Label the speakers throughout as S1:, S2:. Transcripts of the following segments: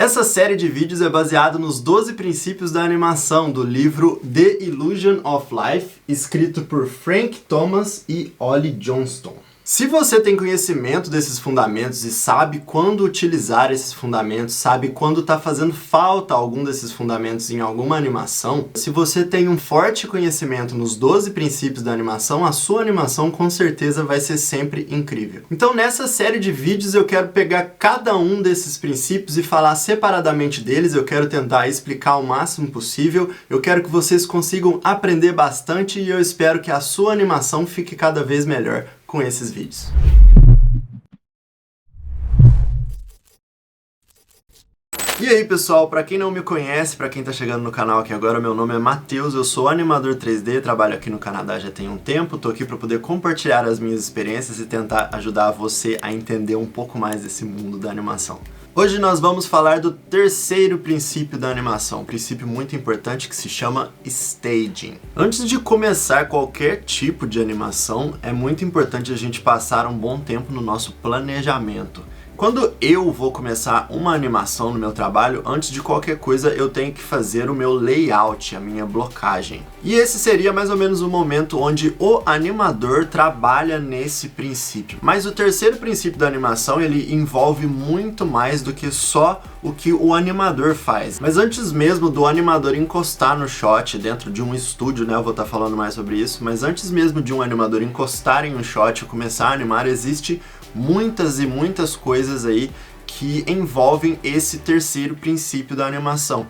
S1: Essa série de vídeos é baseada nos 12 princípios da animação do livro The Illusion of Life, escrito por Frank Thomas e Ollie Johnston. Se você tem conhecimento desses fundamentos e sabe quando utilizar esses fundamentos, sabe quando está fazendo falta algum desses fundamentos em alguma animação, se você tem um forte conhecimento nos 12 princípios da animação, a sua animação com certeza vai ser sempre incrível. Então nessa série de vídeos eu quero pegar cada um desses princípios e falar separadamente deles, eu quero tentar explicar o máximo possível, eu quero que vocês consigam aprender bastante e eu espero que a sua animação fique cada vez melhor com esses vídeos. E aí pessoal, para quem não me conhece, para quem tá chegando no canal aqui agora, meu nome é Matheus, eu sou animador 3D, trabalho aqui no Canadá já tem um tempo, tô aqui para poder compartilhar as minhas experiências e tentar ajudar você a entender um pouco mais desse mundo da animação. Hoje nós vamos falar do terceiro princípio da animação, um princípio muito importante que se chama staging. Antes de começar qualquer tipo de animação, é muito importante a gente passar um bom tempo no nosso planejamento. Quando eu vou começar uma animação no meu trabalho, antes de qualquer coisa eu tenho que fazer o meu layout, a minha blocagem. E esse seria mais ou menos o momento onde o animador trabalha nesse princípio. Mas o terceiro princípio da animação, ele envolve muito mais do que só o que o animador faz. Mas antes mesmo do animador encostar no shot dentro de um estúdio, né, eu vou estar falando mais sobre isso, mas antes mesmo de um animador encostar em um shot e começar a animar, existe muitas e muitas coisas aí que envolvem esse terceiro princípio da animação,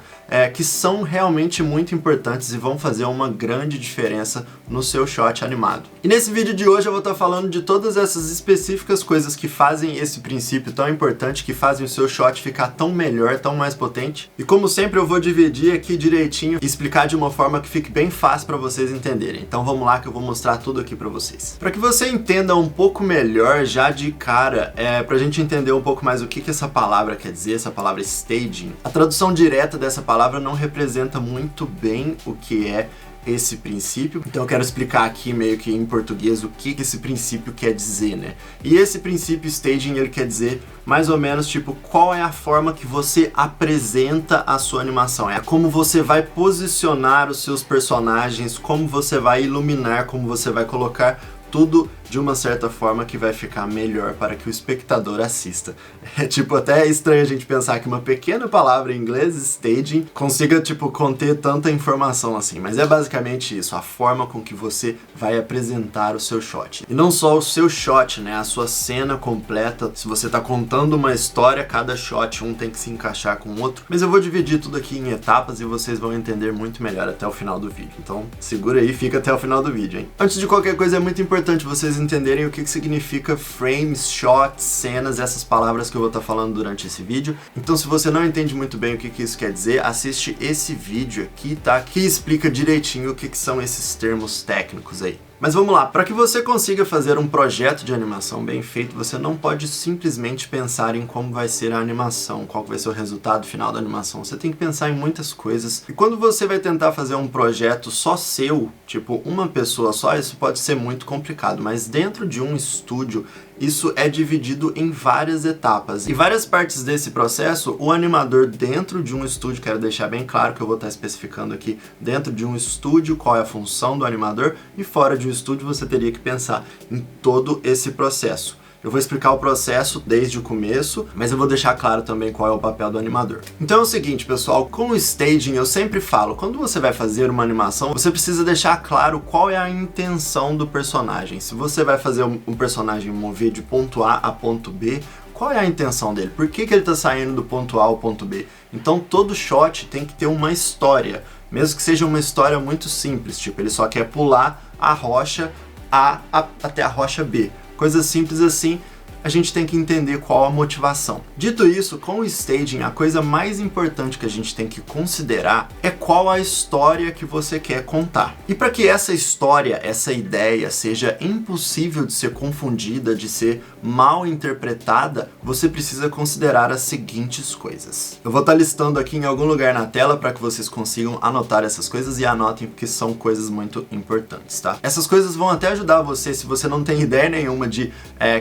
S1: que são realmente muito importantes e vão fazer uma grande diferença no seu shot animado. E nesse vídeo de hoje eu vou estar falando de todas essas específicas coisas que fazem esse princípio tão importante, que fazem o seu shot ficar tão melhor, tão mais potente. E como sempre eu vou dividir aqui direitinho e explicar de uma forma que fique bem fácil para vocês entenderem. Então vamos lá que eu vou mostrar tudo aqui para vocês. Para que você entenda um pouco melhor já de cara, pra gente entender um pouco mais o que essa palavra quer dizer, essa palavra staging, a tradução direta dessa palavra não representa muito bem o que é esse princípio, então eu quero explicar aqui meio que em português o que esse princípio quer dizer, né? E esse princípio staging, ele quer dizer mais ou menos tipo qual é a forma que você apresenta a sua animação, é como você vai posicionar os seus personagens, como você vai iluminar, como você vai colocar tudo de uma certa forma que vai ficar melhor para que o espectador assista. É tipo até estranho a gente pensar que uma pequena palavra em inglês, staging, consiga tipo conter tanta informação assim, mas é basicamente isso, a forma com que você vai apresentar o seu shot. E não só o seu shot, né, a sua cena completa. Se você está contando uma história, cada shot um tem que se encaixar com o outro, mas eu vou dividir tudo aqui em etapas e vocês vão entender muito melhor até o final do vídeo. Então segura aí, fica até o final do vídeo, hein? Antes de qualquer coisa é muito importante vocês entenderem o que significa frames, shots, cenas, essas palavras que eu vou estar falando durante esse vídeo. Então se você não entende muito bem o que isso quer dizer, assiste esse vídeo aqui, tá? Que explica direitinho o que são esses termos técnicos aí. Mas vamos lá, para que você consiga fazer um projeto de animação bem feito, você não pode simplesmente pensar em como vai ser a animação, qual vai ser o resultado final da animação. Você tem que pensar em muitas coisas. E quando você vai tentar fazer um projeto só seu, tipo uma pessoa só, isso pode ser muito complicado. Mas dentro de um estúdio, isso é dividido em várias etapas. E várias partes desse processo, o animador dentro de um estúdio, quero deixar bem claro que eu vou estar especificando aqui, dentro de um estúdio, qual é a função do animador, e fora de um estúdio você teria que pensar em todo esse processo. Eu vou explicar o processo desde o começo, mas eu vou deixar claro também qual é o papel do animador. Então é o seguinte, pessoal, com o staging eu sempre falo, quando você vai fazer uma animação, você precisa deixar claro qual é a intenção do personagem. Se você vai fazer um personagem mover de ponto A a ponto B, qual é a intenção dele? Por que ele está saindo do ponto A ao ponto B? Então todo shot tem que ter uma história, mesmo que seja uma história muito simples, tipo ele só quer pular a rocha A até a rocha B. Coisas simples assim, a gente tem que entender qual a motivação. Dito isso, com o staging, a coisa mais importante que a gente tem que considerar é qual a história que você quer contar. E para que essa história, essa ideia seja impossível de ser confundida, de ser mal interpretada, você precisa considerar as seguintes coisas. Eu vou estar listando aqui em algum lugar na tela para que vocês consigam anotar essas coisas e anotem porque são coisas muito importantes, tá? Essas coisas vão até ajudar você, se você não tem ideia nenhuma de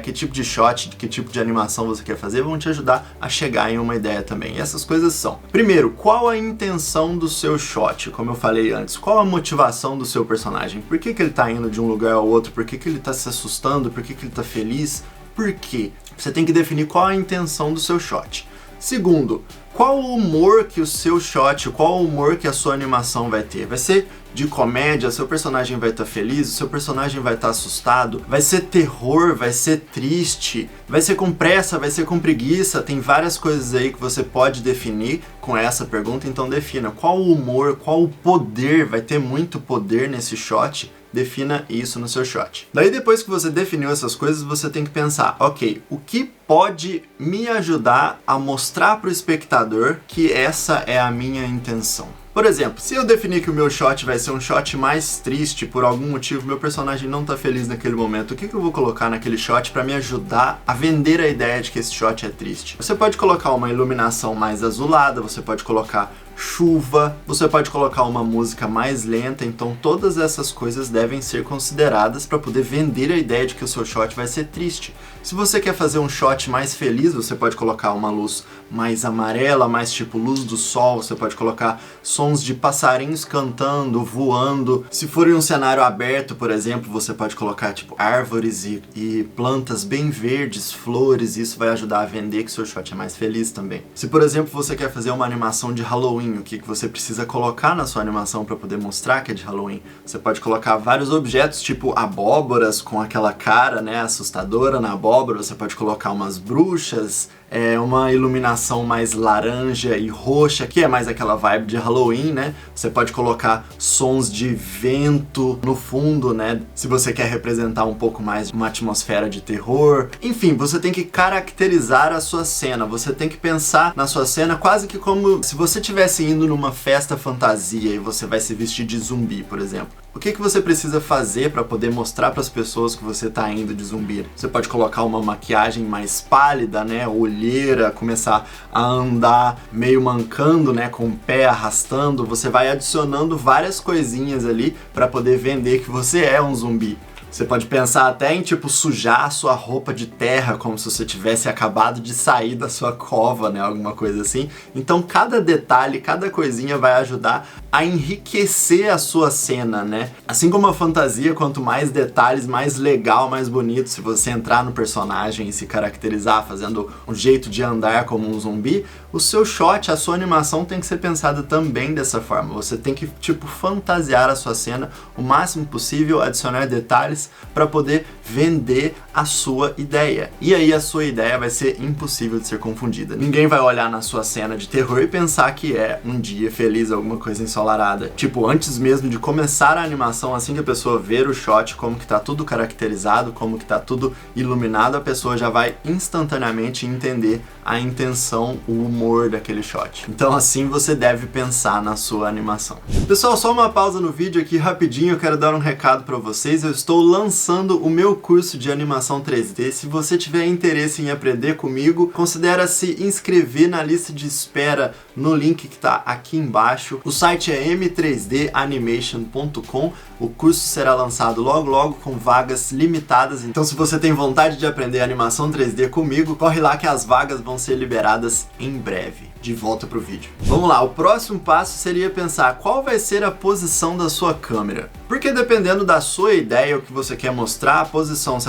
S1: que tipo de shot shot, de que tipo de animação você quer fazer, vão te ajudar a chegar em uma ideia também. E essas coisas são: primeiro, qual a intenção do seu shot? Como eu falei antes, qual a motivação do seu personagem? Por que ele tá indo de um lugar ao outro? Por que ele tá se assustando? Por que ele tá feliz? Por quê? Você tem que definir qual a intenção do seu shot. Segundo, qual o humor que o seu shot, qual o humor que a sua animação vai ter? Vai ser de comédia, seu personagem vai estar feliz, o seu personagem vai estar assustado, vai ser terror, vai ser triste, vai ser com pressa, vai ser com preguiça, tem várias coisas aí que você pode definir com essa pergunta, então defina qual o humor, qual o poder, vai ter muito poder nesse shot. Defina isso no seu shot. Daí depois que você definiu essas coisas, você tem que pensar, ok, o que pode me ajudar a mostrar para o espectador que essa é a minha intenção? Por exemplo, se eu definir que o meu shot vai ser um shot mais triste, por algum motivo meu personagem não tá feliz naquele momento, o que eu vou colocar naquele shot para me ajudar a vender a ideia de que esse shot é triste? Você pode colocar uma iluminação mais azulada, você pode colocar chuva, você pode colocar uma música mais lenta, então todas essas coisas devem ser consideradas para poder vender a ideia de que o seu shot vai ser triste. Se você quer fazer um shot mais feliz, você pode colocar uma luz mais amarela, mais tipo luz do sol, você pode colocar sons de passarinhos cantando, voando. Se for em um cenário aberto, por exemplo, você pode colocar tipo árvores e plantas bem verdes, flores, e isso vai ajudar a vender que o seu shot é mais feliz também. Se, por exemplo, você quer fazer uma animação de Halloween, o que você precisa colocar na sua animação para poder mostrar que é de Halloween? Você pode colocar vários objetos, tipo abóboras com aquela cara, né, assustadora na abóbora, você pode colocar umas bruxas, uma iluminação mais laranja e roxa, que é mais aquela vibe de Halloween, né? Você pode colocar sons de vento no fundo, né? Se você quer representar um pouco mais uma atmosfera de terror. Enfim, você tem que caracterizar a sua cena, você tem que pensar na sua cena quase que como se você estivesse indo numa festa fantasia e você vai se vestir de zumbi, por exemplo. O que você precisa fazer para poder mostrar para as pessoas que você está indo de zumbi? Você pode colocar uma maquiagem mais pálida, né, olheira, começar a andar meio mancando, né, com o pé arrastando. Você vai adicionando várias coisinhas ali para poder vender que você é um zumbi. Você pode pensar até em tipo sujar a sua roupa de terra, como se você tivesse acabado de sair da sua cova, né, alguma coisa assim. Então cada detalhe, cada coisinha vai ajudar a enriquecer a sua cena, né? Assim como a fantasia, quanto mais detalhes, mais legal, mais bonito. Se você entrar no personagem e se caracterizar fazendo um jeito de andar como um zumbi, o seu shot, a sua animação tem que ser pensada também dessa forma. Você tem que tipo fantasiar a sua cena o máximo possível, adicionar detalhes para poder vender a sua ideia. E aí a sua ideia vai ser impossível de ser confundida. Ninguém vai olhar na sua cena de terror e pensar que é um dia feliz, alguma coisa ensolarada. Tipo, antes mesmo de começar a animação, assim que a pessoa ver o shot, como que tá tudo caracterizado, como que tá tudo iluminado, a pessoa já vai instantaneamente entender a intenção, o humor daquele shot. Então assim você deve pensar na sua animação. Pessoal, só uma pausa no vídeo aqui rapidinho, eu quero dar um recado para vocês. Eu estou lançando o meu curso de animação 3D. Se você tiver interesse em aprender comigo, considere se inscrever na lista de espera no link que está aqui embaixo. O site é m3danimation.com. O curso será lançado logo logo com vagas limitadas. Então se você tem vontade de aprender animação 3D comigo, corre lá que as vagas vão ser liberadas em breve. De volta pro vídeo. Vamos lá, o próximo passo seria pensar qual vai ser a posição da sua câmera. Porque dependendo da sua ideia, o que você quer mostrar, a posição, se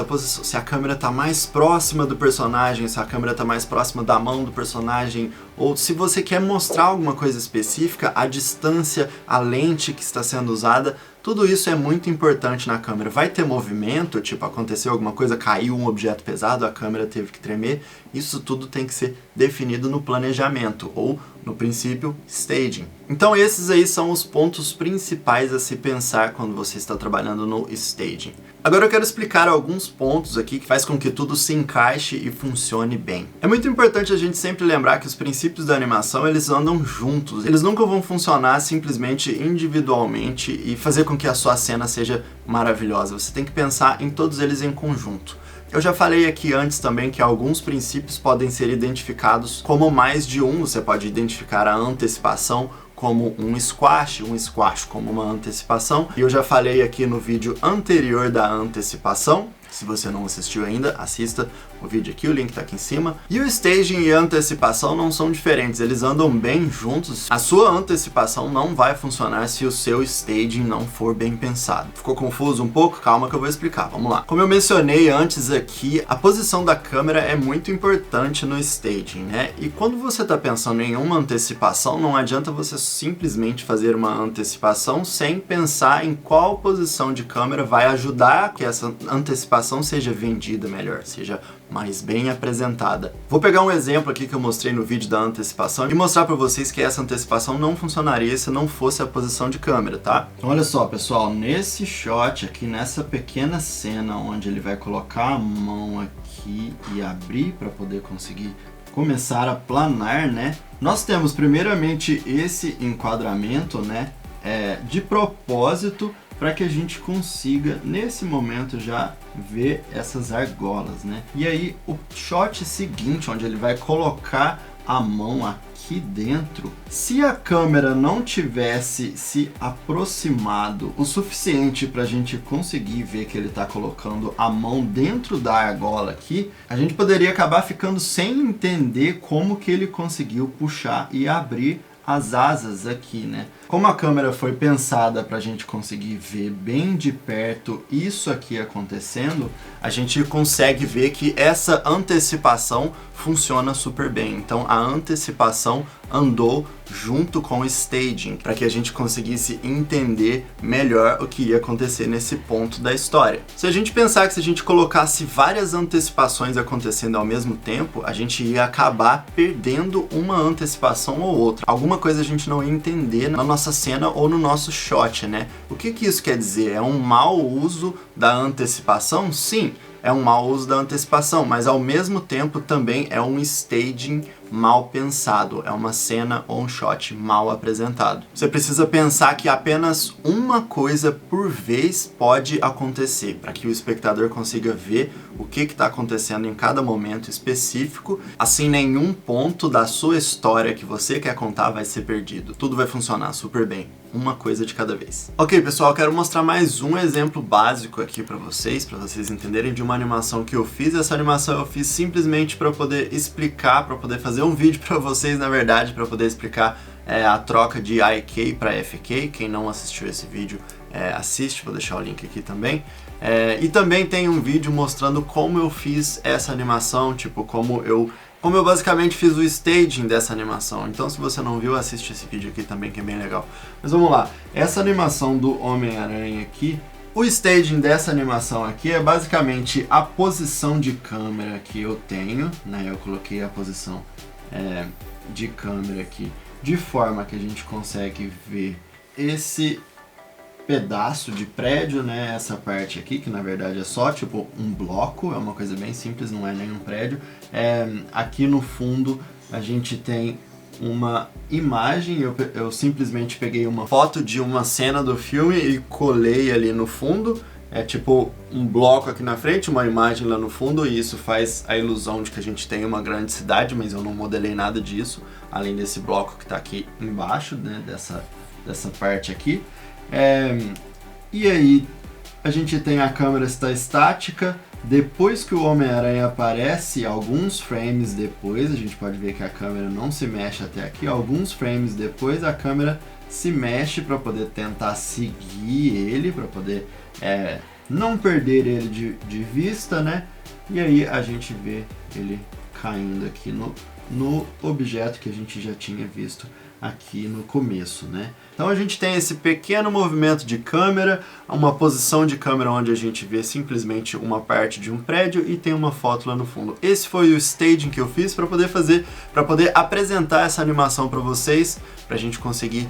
S1: a câmera está mais próxima do personagem, se a câmera está mais próxima da mão do personagem, ou se você quer mostrar alguma coisa específica, a distância, a lente que está sendo usada, tudo isso é muito importante na câmera. Vai ter movimento, tipo, aconteceu alguma coisa, caiu um objeto pesado, a câmera teve que tremer. Isso tudo tem que ser definido no planejamento, ou no princípio, staging. Então esses aí são os pontos principais a se pensar quando você está trabalhando no staging. Agora eu quero explicar alguns pontos aqui que faz com que tudo se encaixe e funcione bem. É muito importante a gente sempre lembrar que os princípios da animação, eles andam juntos. Eles nunca vão funcionar simplesmente individualmente e fazer com que a sua cena seja maravilhosa. Você tem que pensar em todos eles em conjunto. Eu já falei aqui antes também que alguns princípios podem ser identificados como mais de um. Você pode identificar a antecipação como um squash como uma antecipação. E eu já falei aqui no vídeo anterior da antecipação. Se você não assistiu ainda, assista o vídeo aqui, o link tá aqui em cima. E o staging e a antecipação não são diferentes, eles andam bem juntos. A sua antecipação não vai funcionar se o seu staging não for bem pensado. Ficou confuso um pouco? Calma que eu vou explicar, vamos lá. Como eu mencionei antes aqui, a posição da câmera é muito importante no staging, né? E quando você tá pensando em uma antecipação, não adianta você simplesmente fazer uma antecipação sem pensar em qual posição de câmera vai ajudar a que essa antecipação seja vendida melhor, seja mais bem apresentada. Vou pegar um exemplo aqui que eu mostrei no vídeo da antecipação e mostrar para vocês que essa antecipação não funcionaria se não fosse a posição de câmera, tá? Então olha só, pessoal, nesse shot aqui, nessa pequena cena onde ele vai colocar a mão aqui e abrir para poder conseguir começar a planar, né? Nós temos primeiramente esse enquadramento, né? De propósito, para que a gente consiga, nesse momento, já ver essas argolas, né? E aí, o shot seguinte, onde ele vai colocar a mão aqui dentro, se a câmera não tivesse se aproximado o suficiente para a gente conseguir ver que ele está colocando a mão dentro da argola aqui, a gente poderia acabar ficando sem entender como que ele conseguiu puxar e abrir as asas aqui, né? Como a câmera foi pensada para a gente conseguir ver bem de perto isso aqui acontecendo, a gente consegue ver que essa antecipação funciona super bem. Então a antecipação andou junto com o staging para que a gente conseguisse entender melhor o que ia acontecer nesse ponto da história. Se a gente pensar que se a gente colocasse várias antecipações acontecendo ao mesmo tempo, a gente ia acabar perdendo uma antecipação ou outra. Alguma coisa a gente não ia entender na nossa cena ou no nosso shot, né? O que isso quer dizer? É um mau uso da antecipação? Sim, é um mau uso da antecipação, mas ao mesmo tempo também é um staging mal pensado, é uma cena ou um shot mal apresentado. Você precisa pensar que apenas uma coisa por vez pode acontecer, para que o espectador consiga ver o que está acontecendo em cada momento específico, assim nenhum ponto da sua história que você quer contar vai ser perdido. Tudo vai funcionar super bem. Uma coisa de cada vez. Ok, pessoal, eu quero mostrar mais um exemplo básico aqui para vocês entenderem de uma animação que eu fiz. Essa animação eu fiz simplesmente para poder explicar, para poder fazer um vídeo para vocês, na verdade, para poder explicar a troca de IK para FK. Quem não assistiu esse vídeo, assiste, vou deixar o link aqui também. E também tem um vídeo mostrando como eu fiz essa animação, tipo, como eu basicamente fiz o staging dessa animação. Então se você não viu, assiste esse vídeo aqui também, que é bem legal. Mas vamos lá, essa animação do Homem-Aranha aqui, o staging dessa animação aqui é basicamente a posição de câmera que eu tenho, né? Eu coloquei a posição de câmera aqui, de forma que a gente consegue ver esse pedaço de prédio, né? Essa parte aqui, que na verdade é só tipo um bloco, é uma coisa bem simples, não é nenhum prédio. Aqui no fundo a gente tem uma imagem, eu simplesmente peguei uma foto de uma cena do filme e colei ali no fundo. É tipo um bloco aqui na frente, uma imagem lá no fundo, e isso faz a ilusão de que a gente tem uma grande cidade, mas eu não modelei nada disso, além desse bloco que está aqui embaixo, né? Dessa parte aqui. E aí a gente tem a câmera está estática. Depois que o Homem-Aranha aparece, alguns frames depois, a gente pode ver que a câmera não se mexe até aqui. Alguns frames depois a câmera se mexe para poder tentar seguir ele, para poder não perder ele de vista, né? E aí a gente vê ele caindo aqui no objeto que a gente já tinha visto aqui no começo, né? Então a gente tem esse pequeno movimento de câmera, uma posição de câmera onde a gente vê simplesmente uma parte de um prédio e tem uma foto lá no fundo. Esse foi o staging que eu fiz para poder apresentar essa animação para vocês, para a gente conseguir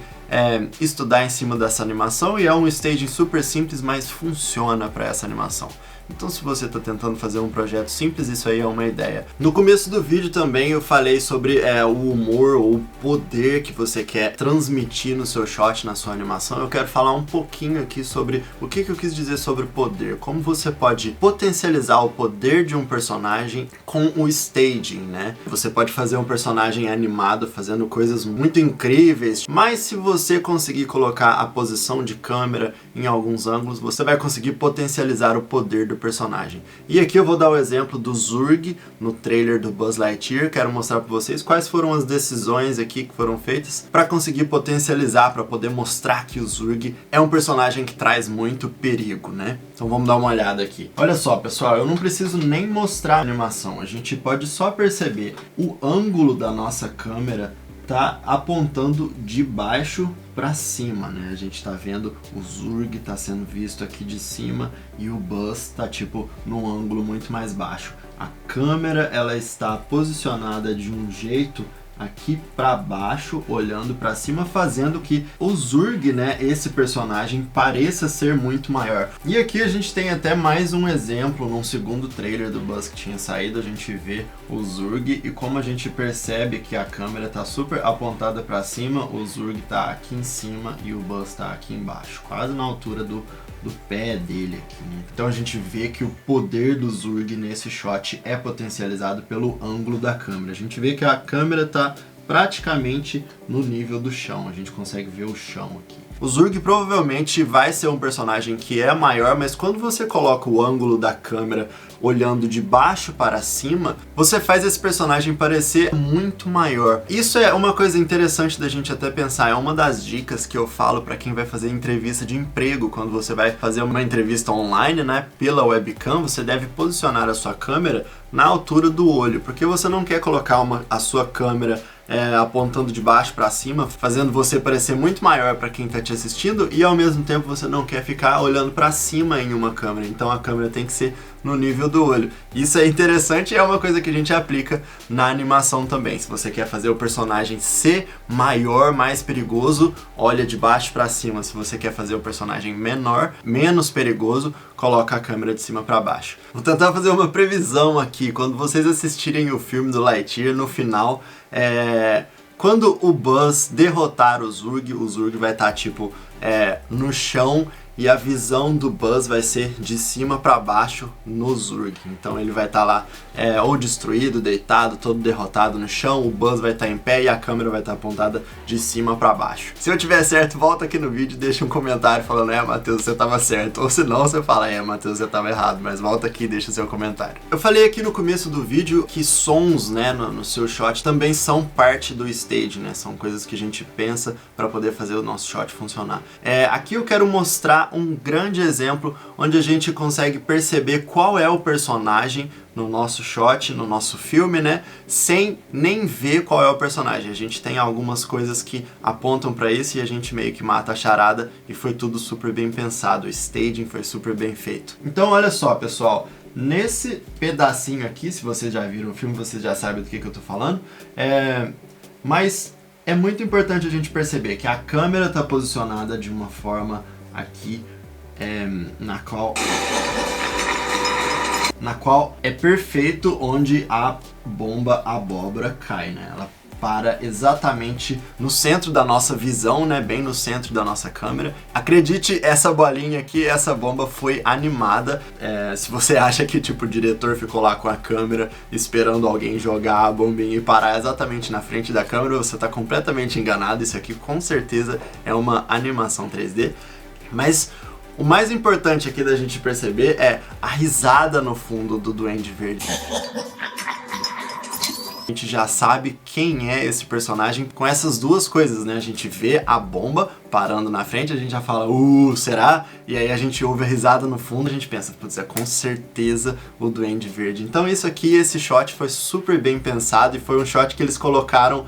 S1: estudar em cima dessa animação, e é um staging super simples, mas funciona para essa animação. Então se você está tentando fazer um projeto simples, isso aí é uma ideia. No começo do vídeo também eu falei sobre o humor ou o poder que você quer transmitir no seu shot, na sua animação. Eu quero falar um pouquinho aqui sobre o que eu quis dizer sobre poder. Como você pode potencializar o poder de um personagem com o staging, né? Você pode fazer um personagem animado fazendo coisas muito incríveis, mas se você conseguir colocar a posição de câmera em alguns ângulos, você vai conseguir potencializar o poder do do personagem. E aqui eu vou dar o exemplo do Zurg no trailer do Buzz Lightyear. Quero mostrar para vocês quais foram as decisões aqui que foram feitas para conseguir potencializar, para poder mostrar que o Zurg é um personagem que traz muito perigo, né? Então vamos dar uma olhada aqui. Olha só, pessoal, eu não preciso nem mostrar a animação. A gente pode só perceber o ângulo da nossa câmera tá apontando de baixo para cima, né? A gente tá vendo o Zurg tá sendo visto aqui de cima e o Buzz tá tipo num ângulo muito mais baixo. A câmera ela está posicionada de um jeito aqui para baixo, olhando para cima, fazendo que o Zurg, né, esse personagem, pareça ser muito maior. E aqui a gente tem até mais um exemplo, num segundo trailer do Buzz que tinha saído, a gente vê o Zurg e como a gente percebe que a câmera tá super apontada para cima, o Zurg tá aqui em cima e o Buzz tá aqui embaixo, quase na altura do pé dele aqui, né? Então a gente vê que o poder do Zurg nesse shot é potencializado pelo ângulo da câmera. A gente vê que a câmera tá praticamente no nível do chão, a gente consegue ver o chão aqui. O Zurg provavelmente vai ser um personagem que é maior, mas quando você coloca o ângulo da câmera olhando de baixo para cima, você faz esse personagem parecer muito maior. Isso é uma coisa interessante da gente até pensar, é uma das dicas que eu falo para quem vai fazer entrevista de emprego. Quando você vai fazer uma entrevista online, né, pela webcam, você deve posicionar a sua câmera na altura do olho, porque você não quer colocar a sua câmera apontando de baixo para cima, fazendo você parecer muito maior para quem está te assistindo, e ao mesmo tempo você não quer ficar olhando para cima em uma câmera, então a câmera tem que ser no nível do olho. Isso é interessante e é uma coisa que a gente aplica na animação também. Se você quer fazer o personagem ser maior, mais perigoso, olha de baixo para cima. Se você quer fazer o personagem menor, menos perigoso, coloca a câmera de cima para baixo. Vou tentar fazer uma previsão aqui. Quando vocês assistirem o filme do Lightyear, no final, quando o Buzz derrotar o Zurg vai estar tipo no chão, e a visão do Buzz vai ser de cima para baixo no Zurg. Então ele vai estar lá ou destruído, deitado, todo derrotado no chão, o Buzz vai estar em pé e a câmera vai estar apontada de cima para baixo. Se eu tiver certo, volta aqui no vídeo e deixa um comentário falando Matheus, você estava certo. Ou se não, você fala Matheus, você estava errado, mas volta aqui e deixa seu comentário. Eu falei aqui no começo do vídeo que sons, né, no seu shot também são parte do stage, né? São coisas que a gente pensa para poder fazer o nosso shot funcionar. Aqui eu quero mostrar um grande exemplo onde a gente consegue perceber qual é o personagem no nosso shot, no nosso filme, né, sem nem ver qual é o personagem. A gente tem algumas coisas que apontam para isso e a gente meio que mata a charada, e foi tudo super bem pensado, o staging foi super bem feito. Então olha só, pessoal, nesse pedacinho aqui, se vocês já viram o filme, vocês já sabem do que eu tô falando, mas é muito importante a gente perceber que a câmera está posicionada de uma forma aqui, na qual é perfeito onde a bomba abóbora cai, né? Ela para exatamente no centro da nossa visão, né? Bem no centro da nossa câmera. Acredite, essa bolinha aqui, essa bomba foi animada. Se você acha que tipo o diretor ficou lá com a câmera esperando alguém jogar a bombinha e parar exatamente na frente da câmera, você está completamente enganado. Isso aqui com certeza é uma animação 3D. Mas o mais importante aqui da gente perceber é a risada no fundo do Duende Verde. A gente já sabe quem é esse personagem com essas duas coisas, né? A gente vê a bomba parando na frente, a gente já fala, será? E aí a gente ouve a risada no fundo, a gente pensa, putz, é com certeza o Duende Verde. Então isso aqui, esse shot foi super bem pensado e foi um shot que eles colocaram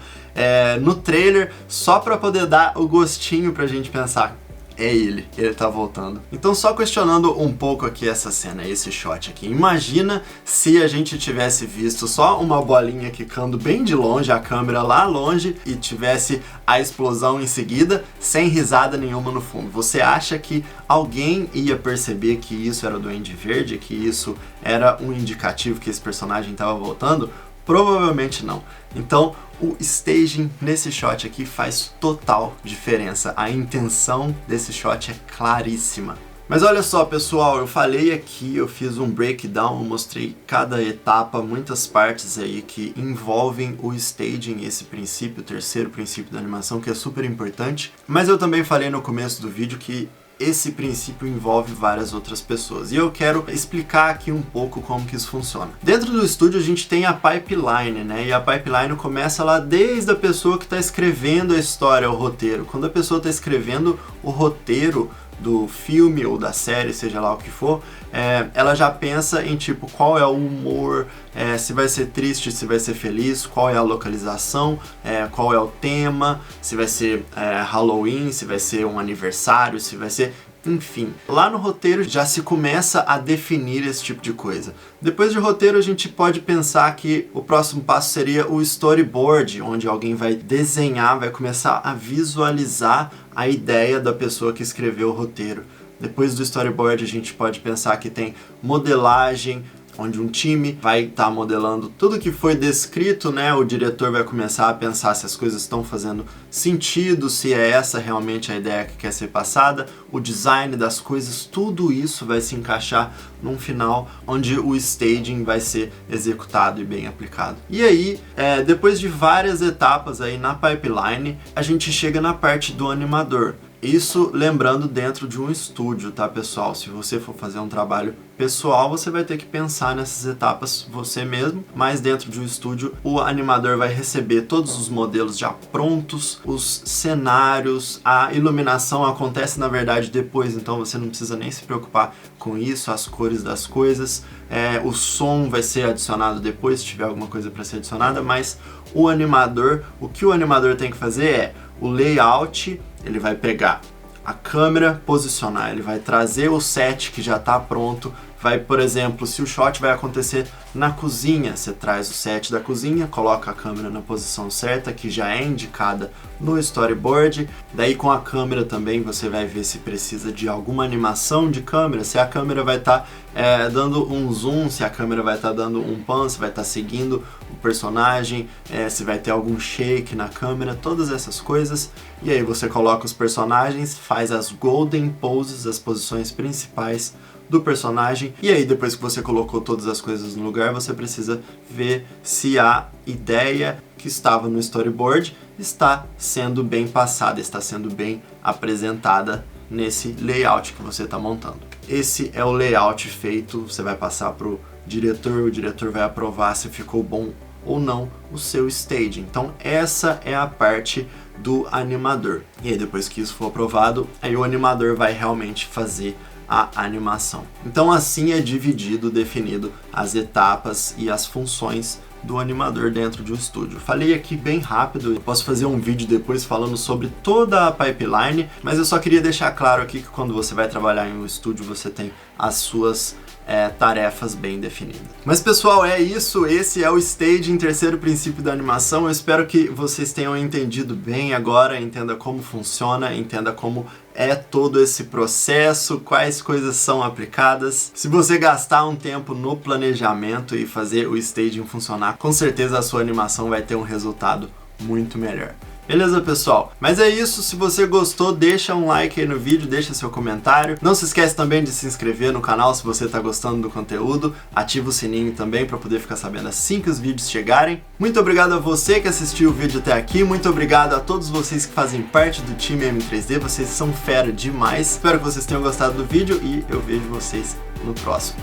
S1: no trailer só pra poder dar o gostinho pra gente pensar, é ele tá voltando. Então só questionando um pouco aqui essa cena, esse shot aqui. Imagina se a gente tivesse visto só uma bolinha quicando bem de longe, a câmera lá longe, e tivesse a explosão em seguida, sem risada nenhuma no fundo. Você acha que alguém ia perceber que isso era o Duende Verde, que isso era um indicativo que esse personagem estava voltando? Provavelmente não. Então, o staging nesse shot aqui faz total diferença. A intenção desse shot é claríssima. Mas olha só, pessoal, eu falei aqui, eu fiz um breakdown, eu mostrei cada etapa, muitas partes aí que envolvem o staging, esse princípio, o terceiro princípio da animação, que é super importante. Mas eu também falei no começo do vídeo que esse princípio envolve várias outras pessoas. E eu quero explicar aqui um pouco como que isso funciona. Dentro do estúdio a gente tem a pipeline, né? E a pipeline começa lá desde a pessoa que está escrevendo a história, o roteiro. Quando a pessoa está escrevendo o roteiro do filme ou da série, seja lá o que for, ela já pensa em tipo, qual é o humor, se vai ser triste, se vai ser feliz, qual é a localização, qual é o tema, se vai ser Halloween, se vai ser um aniversário, se vai ser... Enfim, lá no roteiro já se começa a definir esse tipo de coisa. Depois de roteiro a gente pode pensar que o próximo passo seria o storyboard, onde alguém vai desenhar, vai começar a visualizar a ideia da pessoa que escreveu o roteiro. Depois do storyboard a gente pode pensar que tem modelagem, onde um time vai estar modelando tudo que foi descrito, né? O diretor vai começar a pensar se as coisas estão fazendo sentido, se é essa realmente a ideia que quer ser passada, o design das coisas, tudo isso vai se encaixar num final onde o staging vai ser executado e bem aplicado. E aí, depois de várias etapas aí na pipeline, a gente chega na parte do animador. Isso lembrando dentro de um estúdio, tá, pessoal? Se você for fazer um trabalho pessoal, você vai ter que pensar nessas etapas você mesmo, mas dentro de um estúdio, o animador vai receber todos os modelos já prontos, os cenários, a iluminação acontece na verdade depois, então você não precisa nem se preocupar com isso, as cores das coisas, o som vai ser adicionado depois, se tiver alguma coisa para ser adicionada, mas o animador, o que o animador tem que fazer é o layout. Ele vai pegar a câmera, posicionar, ele vai trazer o set que já está pronto, vai, por exemplo, se o shot vai acontecer na cozinha, você traz o set da cozinha, coloca a câmera na posição certa, que já é indicada no storyboard, daí com a câmera também você vai ver se precisa de alguma animação de câmera, se a câmera vai estar dando um zoom, se a câmera vai estar dando um pan, se vai estar seguindo o personagem, se vai ter algum shake na câmera, todas essas coisas, e aí você coloca os personagens, faz as golden poses, as posições principais do personagem, e aí depois que você colocou todas as coisas no lugar, você precisa ver se a ideia que estava no storyboard está sendo bem passada, está sendo bem apresentada nesse layout que você está montando. Esse é o layout feito, você vai passar para o diretor vai aprovar se ficou bom ou não o seu staging. Então essa é a parte do animador. E aí depois que isso for aprovado, aí o animador vai realmente fazer a animação. Então assim é dividido, definido as etapas e as funções do animador dentro de um estúdio. Falei aqui bem rápido, eu posso fazer um vídeo depois falando sobre toda a pipeline, mas eu só queria deixar claro aqui que quando você vai trabalhar em um estúdio você tem as suas tarefas bem definidas. Mas pessoal, é isso, esse é o staging, terceiro princípio da animação. Eu espero que vocês tenham entendido bem agora, entenda como funciona, entenda como é todo esse processo, quais coisas são aplicadas. Se você gastar um tempo no planejamento e fazer o staging funcionar, com certeza a sua animação vai ter um resultado muito melhor. Beleza, pessoal? Mas é isso, se você gostou, deixa um like aí no vídeo, deixa seu comentário. Não se esquece também de se inscrever no canal se você está gostando do conteúdo. Ativa o sininho também para poder ficar sabendo assim que os vídeos chegarem. Muito obrigado a você que assistiu o vídeo até aqui. Muito obrigado a todos vocês que fazem parte do time M3D. Vocês são fera demais. Espero que vocês tenham gostado do vídeo e eu vejo vocês no próximo.